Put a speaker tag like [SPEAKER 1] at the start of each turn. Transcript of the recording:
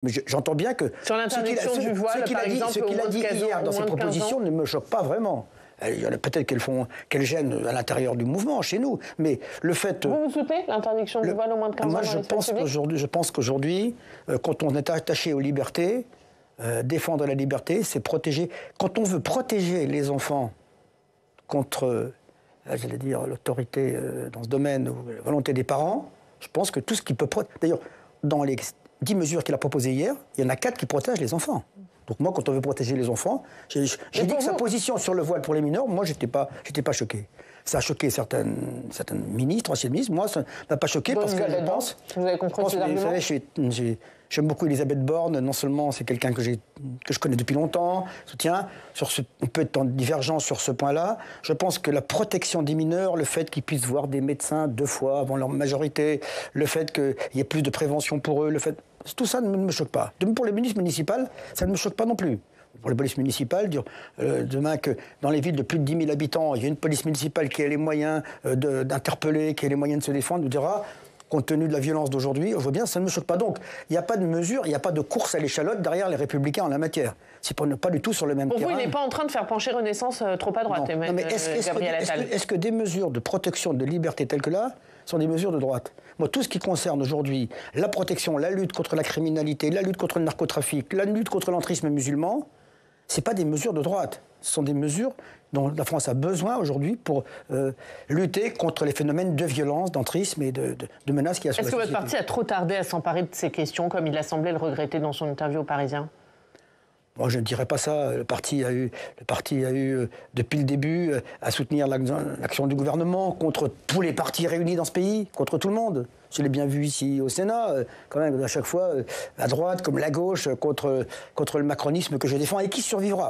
[SPEAKER 1] Mais j'entends bien que
[SPEAKER 2] sur l'interdiction du voile, par exemple,
[SPEAKER 1] ce qu'il a dit hier dans ses propositions ne me choque pas vraiment. Il y en a peut-être qu'elles gênent à l'intérieur du mouvement, chez nous. Mais le fait...
[SPEAKER 2] Vous soutenez l'interdiction du voile au moins de 15 ans dans l'espace public ?
[SPEAKER 1] Je pense qu'aujourd'hui, quand on est attaché aux libertés, défendre la liberté, c'est protéger. Quand on veut protéger les enfants contre, j'allais dire, l'autorité dans ce domaine, ou la volonté des parents, je pense que tout ce qui peut... D'ailleurs, dans les 10 mesures qu'il a proposées hier, il y en a 4 qui protègent les enfants. Donc moi, quand on veut protéger les enfants, j'ai dit que sa position sur le voile pour les mineurs, moi, j'étais pas choqué. Ça a choqué certaines ministres, anciennes ministres. Moi, ça ne m'a pas choqué parce que je pense...
[SPEAKER 2] Vous avez compris ces arguments ?
[SPEAKER 1] Vous savez, j'aime beaucoup Elisabeth Borne. Non seulement c'est quelqu'un que je connais depuis longtemps, soutien. On peut être en divergence sur ce point-là. Je pense que la protection des mineurs, le fait qu'ils puissent voir des médecins 2 fois avant leur majorité, le fait qu'il y ait plus de prévention pour eux, tout ça ne me choque pas. Pour les polices municipales, ça ne me choque pas non plus. Pour les polices municipales, dire demain que dans les villes de plus de 10 000 habitants, il y a une police municipale qui a les moyens d'interpeller, qui a les moyens de se défendre, nous dira, compte tenu de la violence d'aujourd'hui, je vois bien, ça ne me choque pas. Donc, il n'y a pas de mesure, il n'y a pas de course à l'échalote derrière les Républicains en la matière. C'est pas du tout sur le même terrain.
[SPEAKER 2] Pour vous, il n'est pas en train de faire pencher Renaissance trop à droite, Gabriel Attal.
[SPEAKER 1] Est-ce que des mesures de protection de liberté telles que là sont des mesures de droite? Moi, tout ce qui concerne aujourd'hui la protection, la lutte contre la criminalité, la lutte contre le narcotrafic, la lutte contre l'entrisme musulman, ce n'est pas des mesures de droite. Ce sont des mesures dont la France a besoin aujourd'hui pour lutter contre les phénomènes de violence, d'entrisme et de menaces qu'il y a sur la société.
[SPEAKER 2] Est-ce que votre parti a trop tardé à s'emparer de ces questions, comme il a semblé le regretter dans son interview au Parisien ?
[SPEAKER 1] Moi, je ne dirais pas ça. Le parti a eu depuis le début, à soutenir l'action du gouvernement contre tous les partis réunis dans ce pays, contre tout le monde. Je l'ai bien vu ici au Sénat, quand même, à chaque fois, à droite comme la gauche, contre le macronisme que je défends et qui survivra.